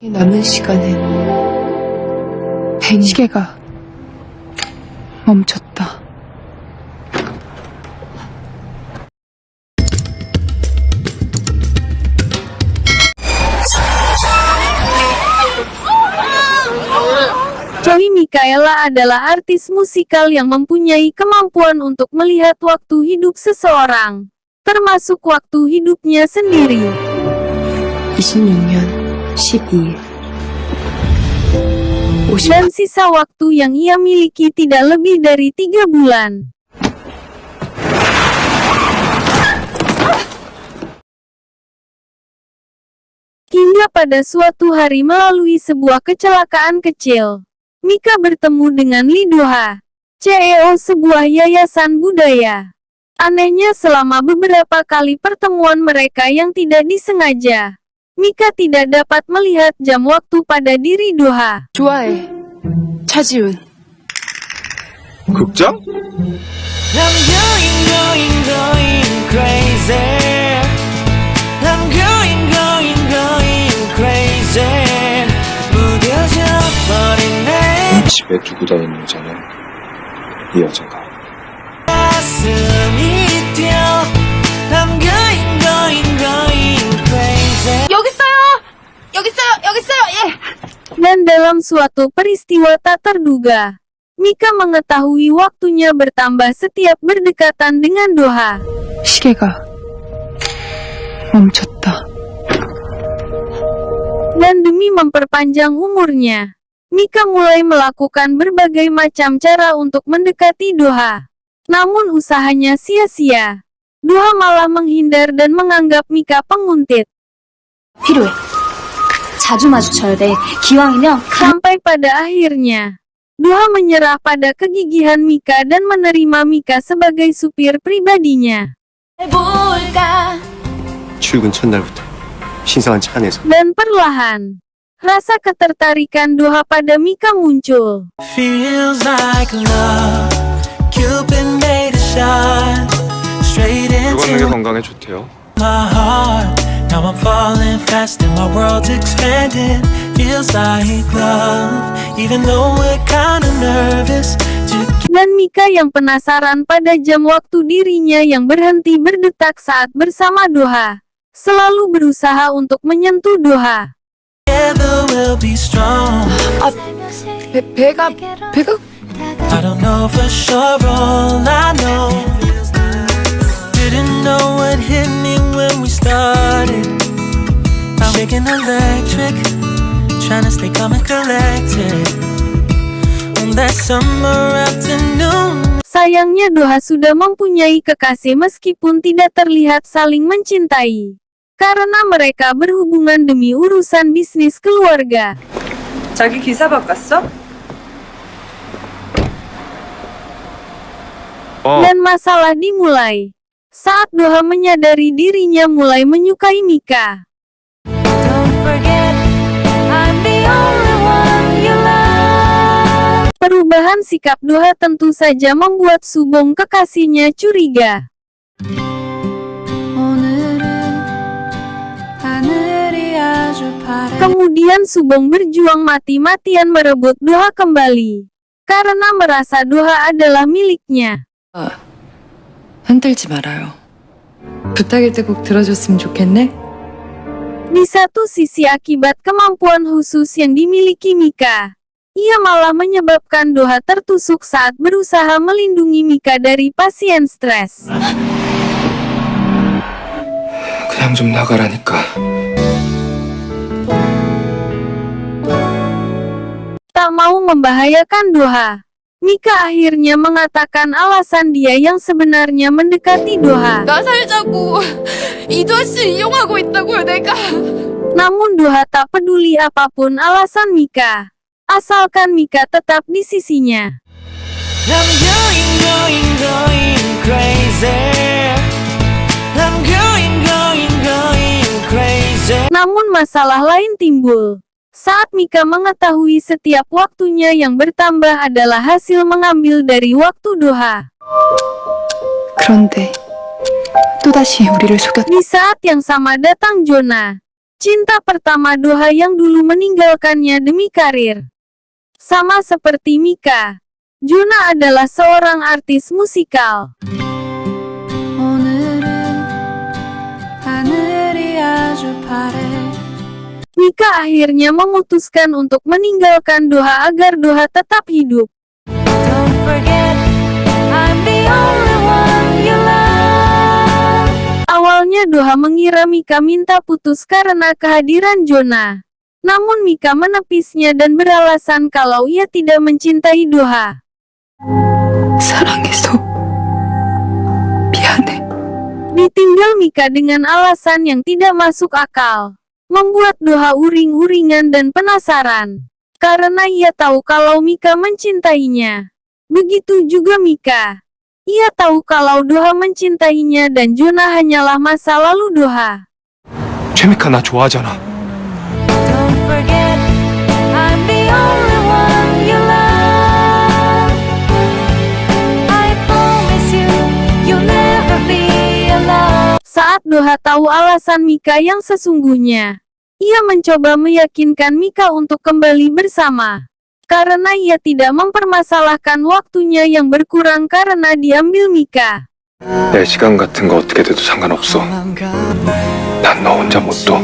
남은 시간은 시계가 멈췄다. Chloe Michaela adalah artis musikal yang mempunyai kemampuan untuk melihat waktu hidup seseorang, termasuk waktu hidupnya sendiri. 26년 12일 Dan sisa waktu yang ia miliki tidak lebih dari 3 bulan. Hingga pada suatu hari melalui sebuah kecelakaan kecil, Mika bertemu dengan Lee Do-ha, CEO sebuah yayasan budaya. Anehnya selama beberapa kali pertemuan mereka yang tidak disengaja, Mika tidak dapat melihat jam waktu pada diri Do-ha. 좋아해. 차지훈. 극장? I'm going crazy. I'm going crazy. 무뎌져 버리네. 집에 두고 다니는 여자는 이 여자가. 가슴이 뛰어. I'm going crazy. 여기 있어요, 예. Dan dalam suatu peristiwa tak terduga, Mika mengetahui waktunya bertambah setiap berdekatan dengan Do-ha. 시계가 멈췄다. Dan demi memperpanjang umurnya, Mika mulai melakukan berbagai macam cara untuk mendekati Do-ha. Namun usahanya sia-sia. Do-ha malah menghindar dan menganggap Mika penguntit. 필요해. 자주 마주쳐야 돼. 기왕이면 Sampai pada akhirnya, Do-ha menyerah pada kegigihan Mika dan menerima Mika sebagai supir pribadinya. 해볼까? 출근 첫날부터 신상한 차 안에서 Dan perlahan, rasa ketertarikan Do-ha pada Mika muncul. Feels like love. Cupid made a shot. Straight 물 걷는 게 into 건강에 좋대요. my heart. Now I'm falling fast and my world's expanding. Feels like love. Even though we're kinda nervous to Dan Mika yang penasaran pada jam waktu dirinya yang berhenti berdetak saat bersama Do-ha, selalu berusaha untuk menyentuh Do-ha. together we'll be strong. 배가 I don't know for sure, all I know. Didn't know what hit me when we started. I'm making electric, trying to stay calm and collected. On that summer afternoon. Sayangnya Do-ha sudah mempunyai kekasih meskipun tidak terlihat saling mencintai. Karena mereka berhubungan demi urusan bisnis keluarga. 자기 기사 바꿨어? Dan masalah dimulai saat Do-ha menyadari dirinya mulai menyukai Mika. Don't forget, I'm the only one you love. Perubahan sikap Do-ha tentu saja membuat Subong kekasihnya curiga. 오늘은 하늘이 아주 파래. Kemudian Subong berjuang mati-matian merebut Do-ha kembali. Karena merasa Do-ha adalah miliknya. 흔들지 말아요. 부탁일 때 꼭 들어줬으면 좋겠네. Di satu sisi akibat kemampuan khusus yang dimiliki Mika, ia malah menyebabkan Do-ha tertusuk saat berusaha melindungi Mika dari pasien stres. 그냥 좀 나가라니까. Tak mau membahayakan Do-ha, Mika akhirnya mengatakan alasan dia yang sebenarnya mendekati Do-ha. 나 살자고 이도 씨 이용하고 있다고요, 내가. Namun Do-ha tak peduli apapun alasan Mika, asalkan Mika tetap di sisinya. I'm going crazy. I'm going crazy. Namun masalah lain timbul. Saat Mika mengetahui setiap waktunya yang bertambah adalah hasil mengambil dari waktu Do-ha. 그런데 또다시 우리를 속였. Di saat yang sama datang Jonah. Cinta pertama Doha yang dulu meninggalkannya demi karir. Sama seperti Mika, Juna adalah seorang artis musikal. Mika akhirnya memutuskan untuk meninggalkan Doha agar Doha tetap hidup. Don't forget, I'm the only one you love. Awalnya Doha mengira Mika minta putus karena kehadiran Jona. Namun Mika menepisnya dan beralasan kalau ia tidak mencintai Doha. 사랑해서 미안해. Ditinggal Mika dengan alasan yang tidak masuk akal, membuat Doha uring-uringan dan penasaran. Karena ia tahu kalau Mika mencintainya. Begitu juga Mika. Ia tahu kalau Doha mencintainya dan Jona hanyalah masa lalu Doha. 최미카 나 좋아하잖아. Don't forget, I'm the only one you love. I promise you, you'll never be alone. Saat Doha tahu alasan Mika yang sesungguhnya, ia mencoba meyakinkan Mika untuk kembali bersama. Karena ia tidak mempermasalahkan waktunya yang berkurang karena diambil Mika. 내 시간 같은 거 어떻게 돼도 상관없어. 난 너 혼자 못 둬.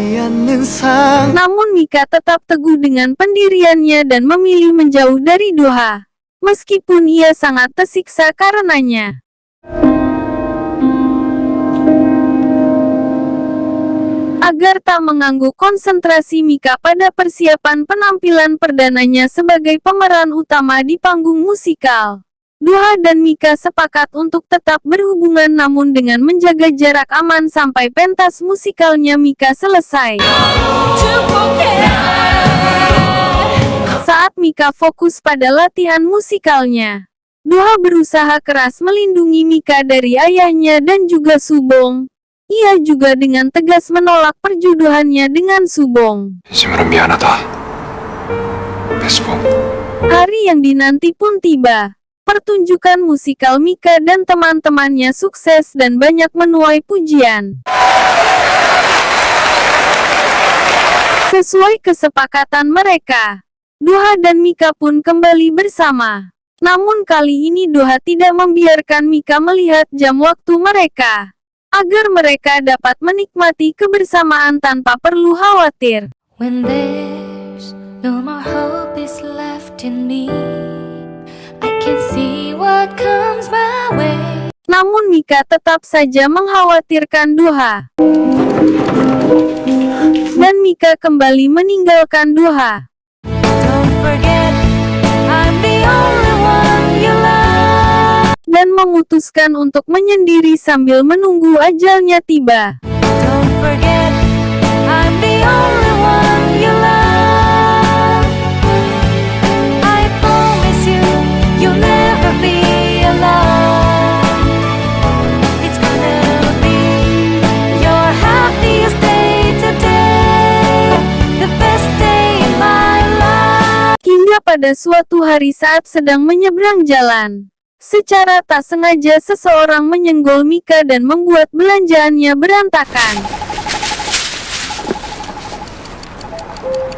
Namun Mika tetap teguh dengan pendiriannya dan memilih menjauh dari Doha. Meskipun ia sangat tersiksa karenanya. Agar tak mengganggu konsentrasi Mika pada persiapan penampilan perdananya sebagai pemeran utama di panggung musikal, Doha dan Mika sepakat untuk tetap berhubungan namun dengan menjaga jarak aman sampai pentas musikalnya Mika selesai. Saat Mika fokus pada latihan musikalnya, Doha berusaha keras melindungi Mika dari ayahnya dan juga Subong. Ia juga dengan tegas menolak perjodohannya dengan Subong. 진심으로 미안하다. 배수봉. Hari yang dinanti pun tiba. Pertunjukan musikal Mika dan teman-temannya sukses dan banyak menuai pujian. Sesuai kesepakatan mereka, Doha dan Mika pun kembali bersama. Namun kali ini Doha tidak membiarkan Mika melihat jam waktu mereka, agar mereka dapat menikmati kebersamaan tanpa perlu khawatir. When there's no more hope is left in me, I can see what comes my way. Namun Mika tetap saja mengkhawatirkan Doha. Dan Mika kembali meninggalkan Doha. Don't forget, I'm the only one you love. Dan memutuskan untuk menyendiri sambil menunggu ajalnya tiba. Don't forget, I'm the only one you love. I promise you, you'll never be alone. It's gonna be your happiest day today, the best day in my life. Hingga pada suatu hari saat sedang menyeberang jalan, secara tak sengaja seseorang menyenggol Mika dan membuat belanjaannya berantakan.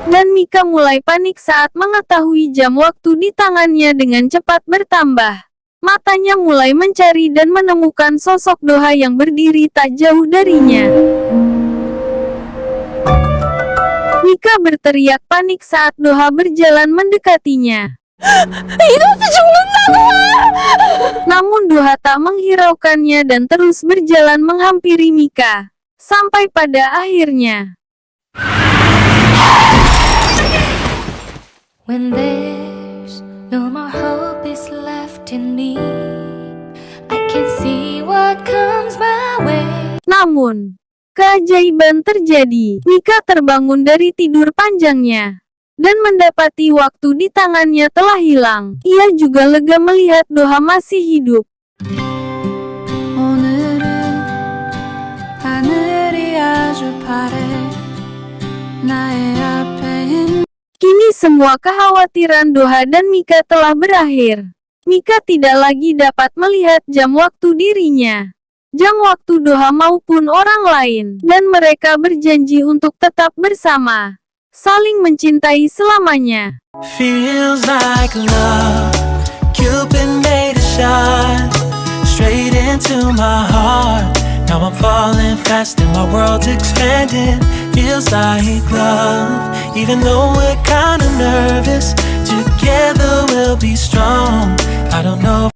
Dan Mika mulai panik saat mengetahui jam waktu di tangannya dengan cepat bertambah. Matanya mulai mencari dan menemukan sosok Doha yang berdiri tak jauh darinya. Mika berteriak panik saat Doha berjalan mendekatinya. Namun Doha tak menghiraukannya dan terus berjalan menghampiri Mika. Sampai pada akhirnya. When there's no more hope is left in me, I can see what comes my way. Namun, keajaiban terjadi. Mika terbangun dari tidur panjangnya dan mendapati waktu di tangannya telah hilang. Ia juga lega melihat Doha masih hidup. 오늘은 하늘이 아주 파래. 나의 앞에 있는 Kini semua kekhawatiran Doha dan Mika telah berakhir. Mika tidak lagi dapat melihat jam waktu dirinya. jang waktu Doha maupun orang lain, dan mereka berjanji untuk tetap bersama, saling mencintai selamanya. Feels like love. Cupid made a shot straight into my heart. Now I'm falling fast and my world's expanding. Feels like love. Even though we're kinda nervous, together we'll be strong. I don't know